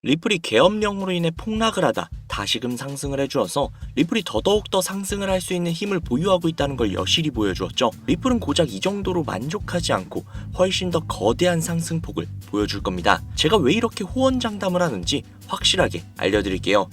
리플이 계엄령으로 인해 폭락을 하다 다시금 상승을 해주어서 리플이 더더욱 상승을 할 수 있는 힘을 보유하고 있다는 걸 여실히 보여주었죠. 리플은 고작 이 정도로 만족하지 않고 훨씬 더 거대한 상승폭을 보여줄 겁니다. 제가 왜 이렇게 호언장담을 하는지 확실하게 알려드릴게요.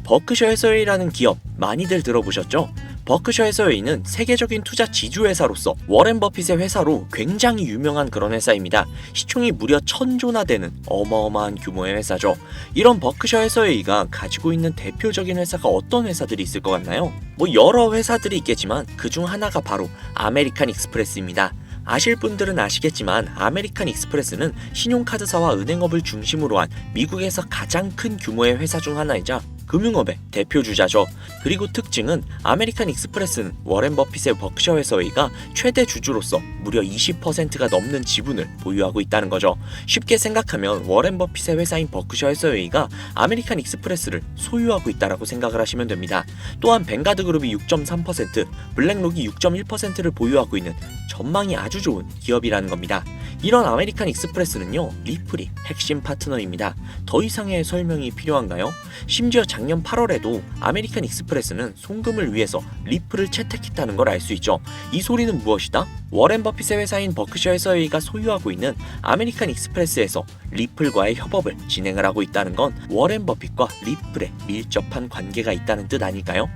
버크셔 해서웨이라는 기업 많이들 들어보셨죠? 버크셔 해서웨이는 세계적인 투자 지주회사로서 워렌 버핏의 회사로 굉장히 유명한 그런 회사입니다. 시총이 무려 1000조나 되는 어마어마한 규모의 회사죠. 이런 버크셔 해서웨이가 가지고 있는 대표적인 회사가 어떤 회사들이 있을 것 같나요? 여러 회사들이 있겠지만 그중 하나가 바로 아메리칸 익스프레스입니다. 아실 분들은 아시겠지만 아메리칸 익스프레스는 신용카드사와 은행업을 중심으로 한 미국에서 가장 큰 규모의 회사 중 하나이자 금융업의 대표 주자죠. 그리고 특징은 아메리칸 익스프레스는 워렌 버핏의 버크셔 해서웨이가 최대 주주로서 무려 20%가 넘는 지분을 보유하고 있다는 거죠. 쉽게 생각하면 워렌 버핏의 회사인 버크셔 해서웨이가 아메리칸 익스프레스를 소유하고 있다라고 생각을 하시면 됩니다. 또한 뱅가드 그룹이 6.3%, 블랙록이 6.1%를 보유하고 있는 전망이 아주 좋은 기업이라는 겁니다. 이런 아메리칸 익스프레스는요, 리플이 핵심 파트너입니다. 더 이상의 설명이 필요한가요? 심지어 작년 8월에도 아메리칸 익스프레스는 송금을 위해서 리플을 채택했다는 걸 알 수 있죠. 이 소리는 무엇이다? 워렌 버핏의 회사인 버크셔 해서웨이가 소유하고 있는 아메리칸 익스프레스에서 리플과의 협업을 진행을 하고 있다는 건 워렌 버핏과 리플의 밀접한 관계가 있다는 뜻 아닐까요?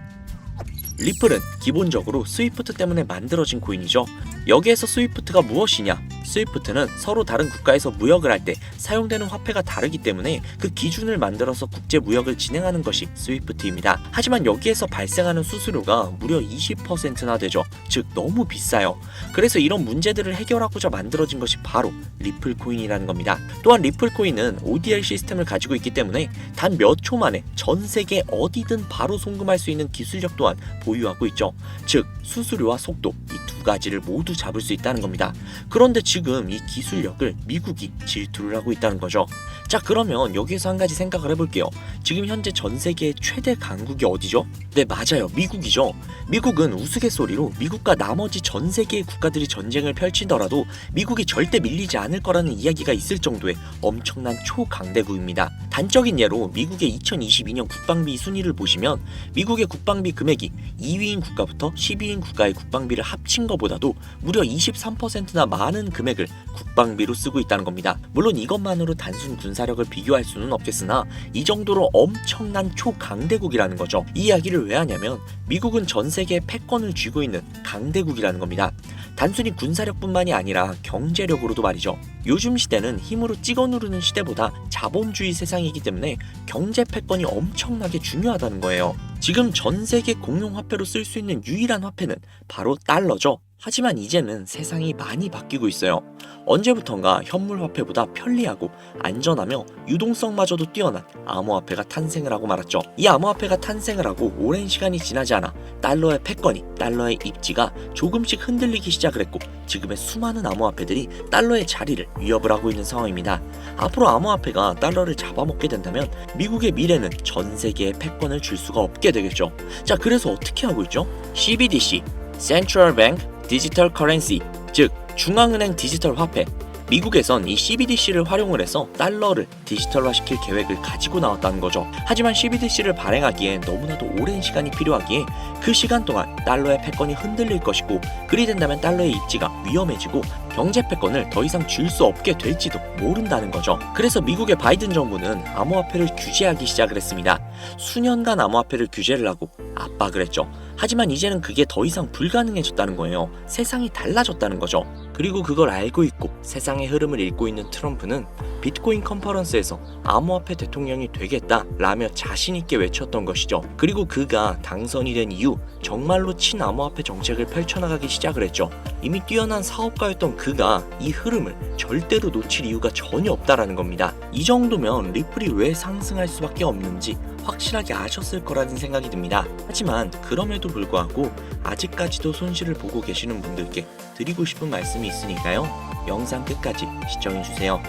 리플은 기본적으로 스위프트 때문에 만들어진 코인이죠. 여기에서 스위프트가 무엇이냐? 스위프트는 서로 다른 국가에서 무역을 할 때 사용되는 화폐가 다르기 때문에 그 기준을 만들어서 국제 무역을 진행하는 것이 스위프트입니다. 하지만 여기에서 발생하는 수수료가 무려 20%나 되죠. 즉 너무 비싸요. 그래서 이런 문제들을 해결하고자 만들어진 것이 바로 리플 코인이라는 겁니다. 또한 리플 코인은 ODR 시스템을 가지고 있기 때문에 단 몇 초 만에 전 세계 어디든 바로 송금할 수 있는 기술력 또한 보유하고 있죠. 즉 수수료와 속도 이 두 가지를 모두 잡을 수 있다는 겁니다. 그런데 지금 이 기술력을 미국이 질투를 하고 있다는 거죠. 자, 그러면 여기에서 한 가지 생각을 해볼게요. 지금 현재 전 세계의 최대 강국이 어디죠? 네, 맞아요. 미국이죠. 미국은 우스갯소리로 미국과 나머지 전 세계의 국가들이 전쟁을 펼치더라도 미국이 절대 밀리지 않을 거라는 이야기가 있을 정도의 엄청난 초강대국입니다. 단적인 예로 미국의 2022년 국방비 순위를 보시면 미국의 국방비 금액이 2위인 국가부터 10위인 국가의 국방비를 합친 것보다도 무려 23%나 많은 금액을 국방비로 쓰고 있다는 겁니다. 물론 이것만으로 단순 군사력을 비교할 수는 없겠으나 이 정도로 엄청난 초강대국이라는 거죠. 이 이야기를 왜 하냐면 미국은 전 세계의 패권을 쥐고 있는 강대국이라는 겁니다. 단순히 군사력뿐만이 아니라 경제력으로도 말이죠. 요즘 시대는 힘으로 찍어 누르는 시대보다 자본주의 세상이기 때문에 경제 패권이 엄청나게 중요하다는 거예요. 지금 전 세계 공용 화폐로 쓸 수 있는 유일한 화폐는 바로 달러죠. 하지만 이제는 세상이 많이 바뀌고 있어요. 언제부턴가 현물 화폐보다 편리하고 안전하며 유동성마저도 뛰어난 암호화폐가 탄생을 하고 말았죠. 이 암호화폐가 탄생을 하고 오랜 시간이 지나지 않아 달러의 패권이, 달러의 입지가 조금씩 흔들리기 시작을 했고 지금의 수많은 암호화폐들이 달러의 자리를 위협을 하고 있는 상황입니다. 앞으로 암호화폐가 달러를 잡아먹게 된다면 미국의 미래는 전 세계에 패권을 줄 수가 없게 되겠죠. 자, 그래서 어떻게 하고 있죠? CBDC, Central Bank 디지털 커런시, 즉 중앙은행 디지털 화폐. 미국에선 이 CBDC를 활용을 해서 달러를 디지털화시킬 계획을 가지고 나왔다는 거죠. 하지만 CBDC를 발행하기엔 너무나도 오랜 시간이 필요하기에 그 시간 동안 달러의 패권이 흔들릴 것이고 그리 된다면 달러의 입지가 위험해지고 경제 패권을 더 이상 줄 수 없게 될지도 모른다는 거죠. 그래서 미국의 바이든 정부는 암호화폐를 규제하기 시작을 했습니다. 수년간 암호화폐를 규제를 하고 압박을 했죠. 하지만 이제는 그게 더 이상 불가능해졌다는 거예요. 세상이 달라졌다는 거죠. 그리고 그걸 알고 있고 세상의 흐름을 읽고 있는 트럼프는 비트코인 컨퍼런스에서 암호화폐 대통령이 되겠다라며 자신있게 외쳤던 것이죠. 그리고 그가 당선이 된 이후 정말로 친암호화폐 정책을 펼쳐나가기 시작을 했죠. 이미 뛰어난 사업가였던 그가 이 흐름을 절대로 놓칠 이유가 전혀 없다라는 겁니다. 이 정도면 리플이 왜 상승할 수밖에 없는지 확실하게 아셨을 거라는 생각이 듭니다. 하지만 그럼에도 불구하고 아직까지도 손실을 보고 계시는 분들께 드리고 싶은 말씀이 있으니까요. 영상 끝까지 시청해주세요.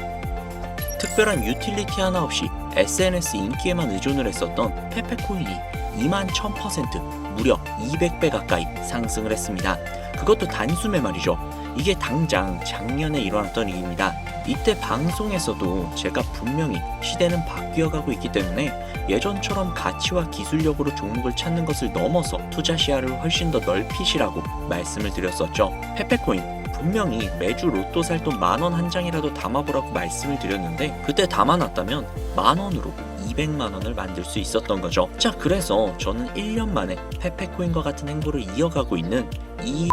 특별한 유틸리티 하나 없이 SNS 인기에만 의존을 했었던 페페코인이 21,000% 무려 200배 가까이 상승을 했습니다. 그것도 단숨에 말이죠. 이게 당장 작년에 일어났던 일입니다. 이때 방송에서도 제가 분명히 시대는 바뀌어가고 있기 때문에 예전처럼 가치와 기술력으로 종목을 찾는 것을 넘어서 투자 시야를 훨씬 더 넓히시라고 말씀을 드렸었죠. 페페코인 분명히 매주 로또 살 돈 10,000원 한 장이라도 담아보라고 말씀을 드렸는데 그때 담아놨다면 10,000원으로 200만 원을 만들 수 있었던 거죠. 자, 그래서 저는 1년 만에 페페코인과 같은 행보를 이어가고 있는 이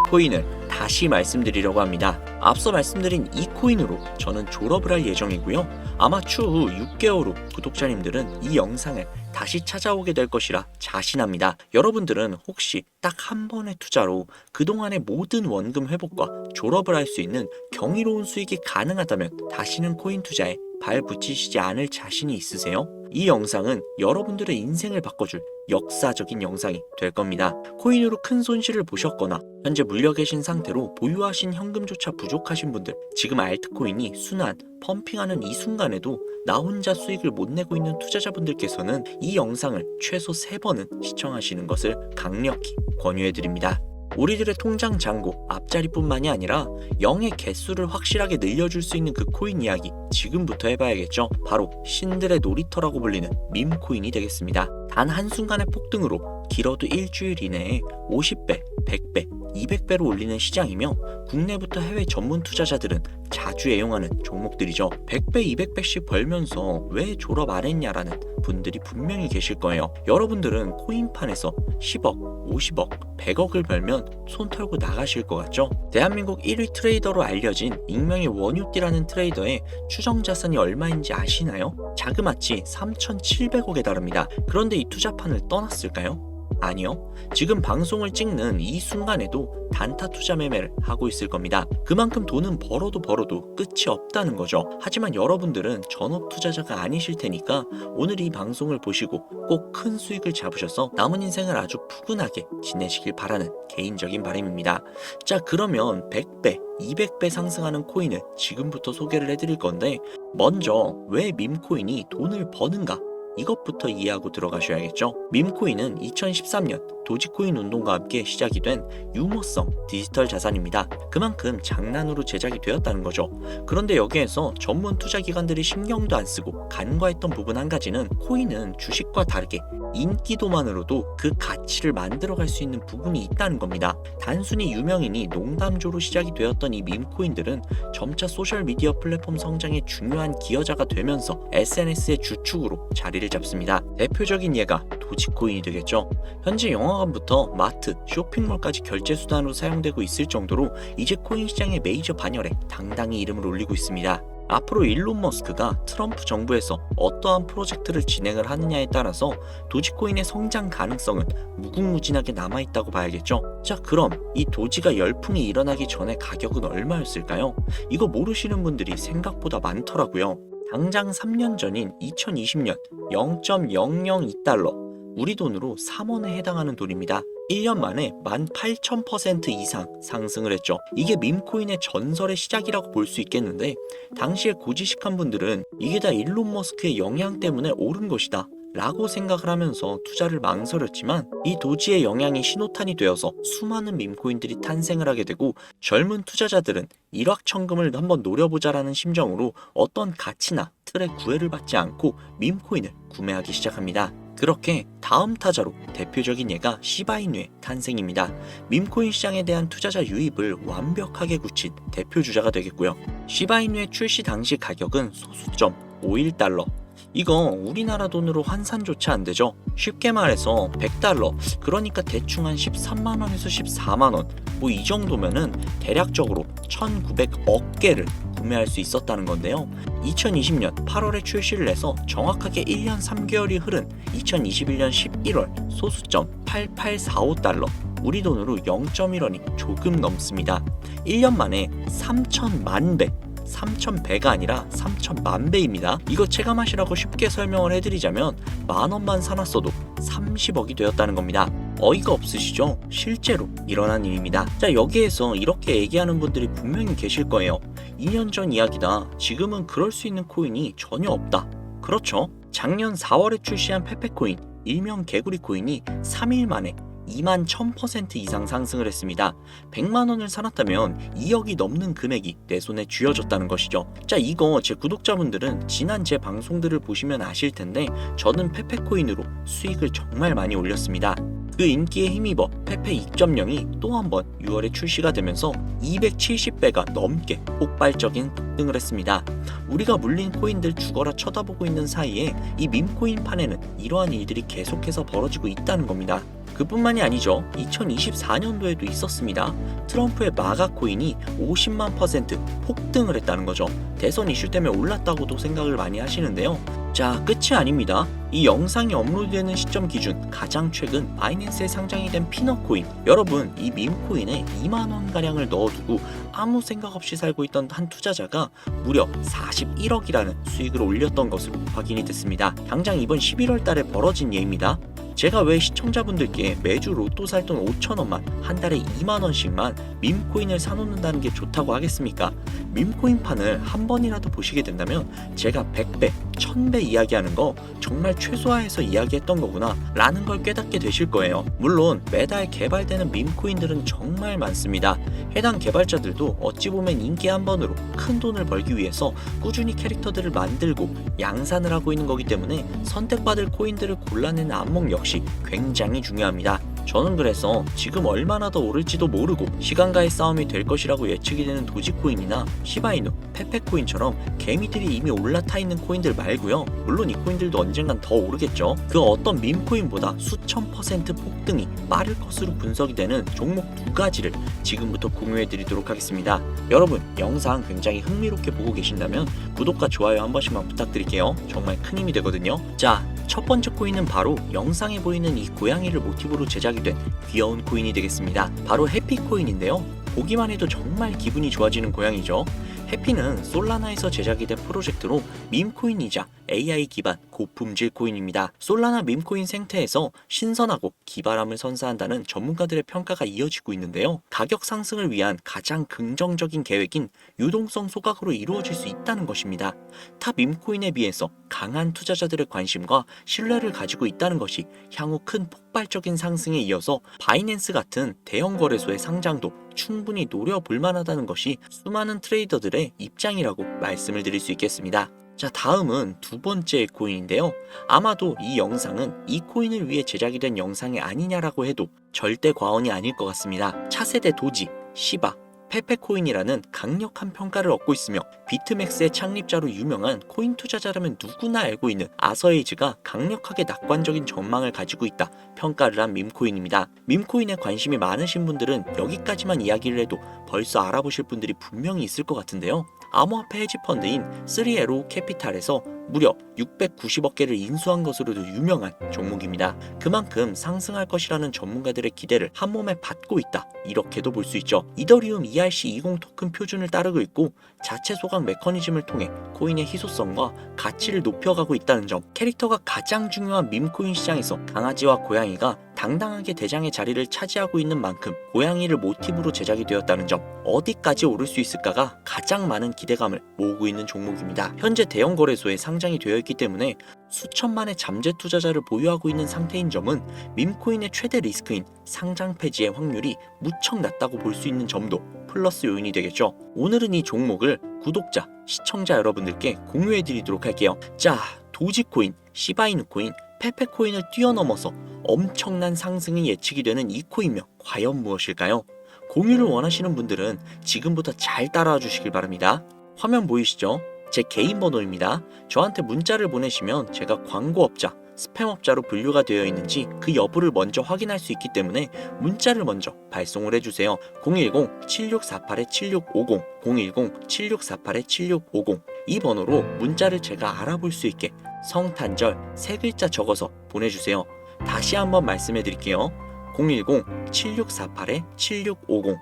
코인을 다시 말씀드리려고 합니다. 앞서 말씀드린 이 코인으로 저는 졸업을 할 예정이고요. 아마 추후 6개월 후 구독자님들은 이 영상을 다시 찾아오게 될 것이라 자신합니다. 여러분들은 혹시 딱 한 번의 투자로 그동안의 모든 원금 회복과 졸업을 할 수 있는 경이로운 수익이 가능하다면 다시는 코인 투자에 발 붙이시지 않을 자신이 있으세요? 이 영상은 여러분들의 인생을 바꿔줄 역사적인 영상이 될 겁니다. 코인으로 큰 손실을 보셨거나 현재 물려 계신 상태로 보유하신 현금조차 부족하신 분들, 지금 알트코인이 순환, 펌핑하는 이 순간에도 나 혼자 수익을 못 내고 있는 투자자분들께서는 이 영상을 최소 3번은 시청하시는 것을 강력히 권유해드립니다. 우리들의 통장 잔고 앞자리뿐만이 아니라 0의 개수를 확실하게 늘려줄 수 있는 그 코인 이야기 지금부터 해봐야겠죠. 바로 신들의 놀이터라고 불리는 밈코인이 되겠습니다. 단 한순간의 폭등으로 길어도 일주일 이내에 50배, 100배, 200배로 올리는 시장이며 국내부터 해외 전문 투자자들은 자주 애용하는 종목들이죠. 100배, 200배씩 벌면서 왜 졸업 안 했냐라는 분들이 분명히 계실 거예요. 여러분들은 코인판에서 10억, 50억, 100억을 벌면 손 털고 나가실 것 같죠? 대한민국 1위 트레이더로 알려진 익명의 원유띠라는 트레이더의 추정 자산이 얼마인지 아시나요? 자그마치 3,700억에 달합니다. 그런데 이 투자판을 떠났을까요? 아니요. 지금 방송을 찍는 이 순간에도 단타 투자 매매를 하고 있을 겁니다. 그만큼 돈은 벌어도 끝이 없다는 거죠. 하지만 여러분들은 전업 투자자가 아니실 테니까 오늘 이 방송을 보시고 꼭 큰 수익을 잡으셔서 남은 인생을 아주 푸근하게 지내시길 바라는 개인적인 바람입니다. 자, 그러면 100배, 200배 상승하는 코인을 지금부터 소개를 해드릴 건데 먼저 왜 밈코인이 돈을 버는가? 이것부터 이해하고 들어가셔야겠죠. 밈코인은 2013년 도지코인 운동과 함께 시작이 된 유머성 디지털 자산입니다. 그만큼 장난으로 제작이 되었다는 거죠. 그런데 여기에서 전문 투자 기관들이 신경도 안 쓰고 간과했던 부분 한 가지는 코인은 주식과 다르게 인기도만으로도 그 가치를 만들어갈 수 있는 부분이 있다는 겁니다. 단순히 유명인이 농담조로 시작이 되었던 이 밈코인들은 점차 소셜미디어 플랫폼 성장의 중요한 기여자가 되면서 SNS의 주축으로 자리를 잡습니다. 대표적인 예가 도지코인이 되겠죠. 현재 영화관부터 마트, 쇼핑몰까지 결제 수단으로 사용되고 있을 정도로 이제 코인 시장의 메이저 반열에 당당히 이름을 올리고 있습니다. 앞으로 일론 머스크가 트럼프 정부에서 어떠한 프로젝트를 진행을 하느냐에 따라서 도지코인의 성장 가능성은 무궁무진하게 남아있다고 봐야겠죠. 자, 그럼 이 도지가 열풍이 일어나기 전에 가격은 얼마였을까요? 이거 모르시는 분들이 생각보다 많더라고요. 당장 3년 전인 2020년 0.002달러, 우리 돈으로 3원에 해당하는 돈입니다. 1년 만에 18,000% 이상 상승을 했죠. 이게 밈코인의 전설의 시작이라고 볼 수 있겠는데 당시에 고지식한 분들은 이게 다 일론 머스크의 영향 때문에 오른 것이다 라고 생각을 하면서 투자를 망설였지만 이 도지의 영향이 신호탄이 되어서 수많은 밈코인들이 탄생을 하게 되고 젊은 투자자들은 일확천금을 한번 노려보자라는 심정으로 어떤 가치나 틀에 구애를 받지 않고 밈코인을 구매하기 시작합니다. 그렇게 다음 타자로 대표적인 예가 시바이누의 탄생입니다. 밈코인 시장에 대한 투자자 유입을 완벽하게 굳힌 대표 주자가 되겠고요. 시바이누의 출시 당시 가격은 소수점 51달러. 이거 우리나라 돈으로 환산조차 안 되죠. 쉽게 말해서 100달러, 그러니까 대충 한 13만원에서 14만원, 뭐 이 정도면은 대략적으로 1900억 개를 구매할 수 있었다는 건데요. 2020년 8월에 출시를 해서 정확하게 1년 3개월이 흐른 2021년 11월 소수점 8845달러, 우리 돈으로 0.1원이 조금 넘습니다. 1년 만에 3천만 배, 3,000배가 아니라 3,000만 배입니다. 이거 체감하시라고 쉽게 설명을 해드리자면 만원만 사놨어도 30억이 되었다는 겁니다. 어이가 없으시죠? 실제로 일어난 일입니다. 자, 여기에서 이렇게 얘기하는 분들이 분명히 계실 거예요. 2년 전 이야기다. 지금은 그럴 수 있는 코인이 전혀 없다. 그렇죠. 작년 4월에 출시한 페페코인, 일명 개구리 코인이 3일 만에 2만 1000% 이상 상승을 했습니다. 100만 원을 사놨다면 2억이 넘는 금액이 내 손에 쥐어졌다는 것이죠. 자, 이거 제 구독자분들은 지난 제 방송들을 보시면 아실 텐데 저는 페페코인으로 수익을 정말 많이 올렸습니다. 그 인기에 힘입어 페페 2.0이 또 한 번 6월에 출시가 되면서 270배가 넘게 폭발적인 폭등을 했습니다. 우리가 물린 코인들 죽어라 쳐다보고 있는 사이에 이 밈코인 판에는 이러한 일들이 계속해서 벌어지고 있다는 겁니다. 그뿐만이 아니죠. 2024년도에도 있었습니다. 트럼프의 마가 코인이 50만 % 폭등을 했다는 거죠. 대선 이슈 때문에 올랐다고도 생각을 많이 하시는데요. 자, 끝이 아닙니다. 이 영상이 업로드되는 시점 기준 가장 최근 바이낸스에 상장이 된 피넛코인, 여러분 이 밈코인에 2만원 가량을 넣어두고 아무 생각 없이 살고 있던 한 투자자가 무려 41억이라는 수익을 올렸던 것으로 확인이 됐습니다. 당장 이번 11월 달에 벌어진 예입니다. 제가 왜 시청자분들께 매주 로또 살 돈 5천원만 한 달에 2만원씩만 밈코인을 사놓는다는 게 좋다고 하겠습니까? 밈코인 판을 한 번이라도 보시게 된다면 제가 100배, 1000배 이야기하는 거 정말 최소화해서 이야기했던 거구나 라는 걸 깨닫게 되실 거예요. 물론 매달 개발되는 밈코인들은 정말 많습니다. 해당 개발자들도 어찌 보면 인기 한 번으로 큰 돈을 벌기 위해서 꾸준히 캐릭터들을 만들고 양산을 하고 있는 거기 때문에 선택받을 코인들을 골라내는 안목 역시 굉장히 중요합니다. 저는 그래서 지금 얼마나 더 오를지도 모르고 시간과의 싸움이 될 것이라고 예측이 되는 도지코인이나 시바이누, 페페코인처럼 개미들이 이미 올라타 있는 코인들 말고요. 물론 이 코인들도 언젠간 더 오르겠죠. 그 어떤 밈코인보다 수천 % 폭등이 빠를 것으로 분석이 되는 종목 두 가지를 지금부터 공유해 드리도록 하겠습니다. 여러분 영상 굉장히 흥미롭게 보고 계신다면 구독과 좋아요 한 번씩만 부탁드릴게요. 정말 큰 힘이 되거든요. 자, 첫 번째 코인은 바로 영상에 보이는 이 고양이를 모티브로 제작이 된 귀여운 코인이 되겠습니다. 바로 해피코인인데요. 보기만 해도 정말 기분이 좋아지는 고양이죠. 해피는 솔라나에서 제작이 된 프로젝트로 밈코인이자 AI 기반 고품질 코인입니다. 솔라나 밈코인 생태에서 신선하고 기발함을 선사한다는 전문가들의 평가가 이어지고 있는데요. 가격 상승을 위한 가장 긍정적인 계획인 유동성 소각으로 이루어질 수 있다는 것입니다. 타 밈코인에 비해서 강한 투자자들의 관심과 신뢰를 가지고 있다는 것이 향후 큰 폭발적인 상승에 이어서 바이낸스 같은 대형 거래소의 상장도 충분히 노려볼 만하다는 것이 수많은 트레이더들의 입장이라고 말씀을 드릴 수 있겠습니다. 자, 다음은 두 번째 코인인데요. 아마도 이 영상은 이 코인을 위해 제작이 된 영상이 아니냐라고 해도 절대 과언이 아닐 것 같습니다. 차세대 도지, 시바, 페페코인이라는 강력한 평가를 얻고 있으며 비트맥스의 창립자로 유명한 코인 투자자라면 누구나 알고 있는 아서에이즈가 강력하게 낙관적인 전망을 가지고 있다 평가를 한 밈코인입니다. 밈코인에 관심이 많으신 분들은 여기까지만 이야기를 해도 벌써 알아보실 분들이 분명히 있을 것 같은데요. 암호화폐 헤지 펀드인 3에로 캐피탈에서 무려 690억 개를 인수한 것으로도 유명한 종목입니다. 그만큼 상승할 것이라는 전문가들의 기대를 한몸에 받고 있다, 이렇게도 볼 수 있죠. 이더리움 ERC20 토큰 표준을 따르고 있고 자체 소각 메커니즘을 통해 코인의 희소성과 가치를 높여가고 있다는 점, 캐릭터가 가장 중요한 밈코인 시장에서 강아지와 고양이가 당당하게 대장의 자리를 차지하고 있는 만큼 고양이를 모티브로 제작이 되었다는 점, 어디까지 오를 수 있을까가 가장 많은 기대감을 모으고 있는 종목입니다. 현재 대형 거래소에 상장이 되어 있기 때문에 수천만의 잠재 투자자를 보유하고 있는 상태인 점은 밈코인의 최대 리스크인 상장 폐지의 확률이 무척 낮다고 볼 수 있는 점도 플러스 요인이 되겠죠. 오늘은 이 종목을 구독자, 시청자 여러분들께 공유해 드리도록 할게요. 자, 도지코인, 시바이누코인, 페페코인을 뛰어넘어서 엄청난 상승이 예측이 되는 이 코인명 과연 무엇일까요? 공유를 원하시는 분들은 지금부터 잘 따라와 주시길 바랍니다. 화면 보이시죠? 제 개인 번호입니다. 저한테 문자를 보내시면 제가 광고업자, 스팸업자로 분류가 되어 있는지 그 여부를 먼저 확인할 수 있기 때문에 문자를 먼저 발송을 해주세요. 010-7648-7650, 010-7648-7650 이 번호로 문자를 제가 알아볼 수 있게 성탄절 3글자 적어서 보내주세요. 다시 한번 말씀해 드릴게요. 010-7648-7650,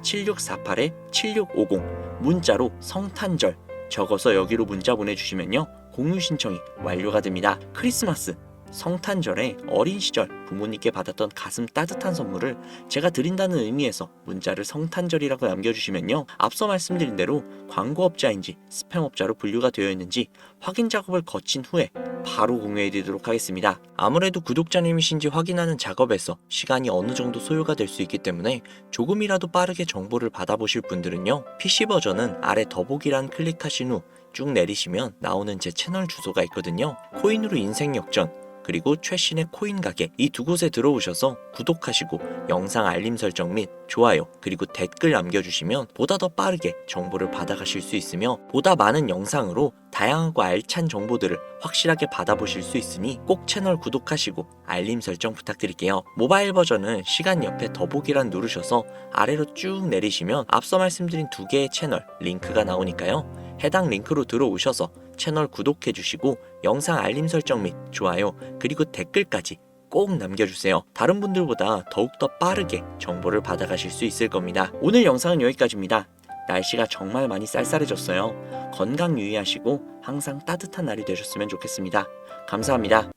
010-7648-7650 문자로 성탄절 적어서 여기로 문자 보내주시면요 공유 신청이 완료가 됩니다. 크리스마스 성탄절에 어린 시절 부모님께 받았던 가슴 따뜻한 선물을 제가 드린다는 의미에서 문자를 성탄절이라고 남겨주시면요, 앞서 말씀드린 대로 광고업자인지 스팸업자로 분류가 되어 있는지 확인 작업을 거친 후에 바로 공유해드리도록 하겠습니다. 아무래도 구독자님이신지 확인하는 작업에서 시간이 어느 정도 소요가 될 수 있기 때문에 조금이라도 빠르게 정보를 받아보실 분들은요, PC 버전은 아래 더보기란 클릭하신 후 쭉 내리시면 나오는 제 채널 주소가 있거든요. 코인으로 인생 역전, 그리고 최신의 코인 가게, 이 두 곳에 들어오셔서 구독하시고 영상 알림 설정 및 좋아요 그리고 댓글 남겨주시면 보다 더 빠르게 정보를 받아가실 수 있으며 보다 많은 영상으로 다양하고 알찬 정보들을 확실하게 받아보실 수 있으니 꼭 채널 구독하시고 알림 설정 부탁드릴게요. 모바일 버전은 시간 옆에 더보기란 누르셔서 아래로 쭉 내리시면 앞서 말씀드린 두 개의 채널 링크가 나오니까요, 해당 링크로 들어오셔서 채널 구독해주시고 영상 알림 설정 및 좋아요 그리고 댓글까지 꼭 남겨주세요. 다른 분들보다 더욱더 빠르게 정보를 받아가실 수 있을 겁니다. 오늘 영상은 여기까지입니다. 날씨가 정말 많이 쌀쌀해졌어요. 건강 유의하시고 항상 따뜻한 날이 되셨으면 좋겠습니다. 감사합니다.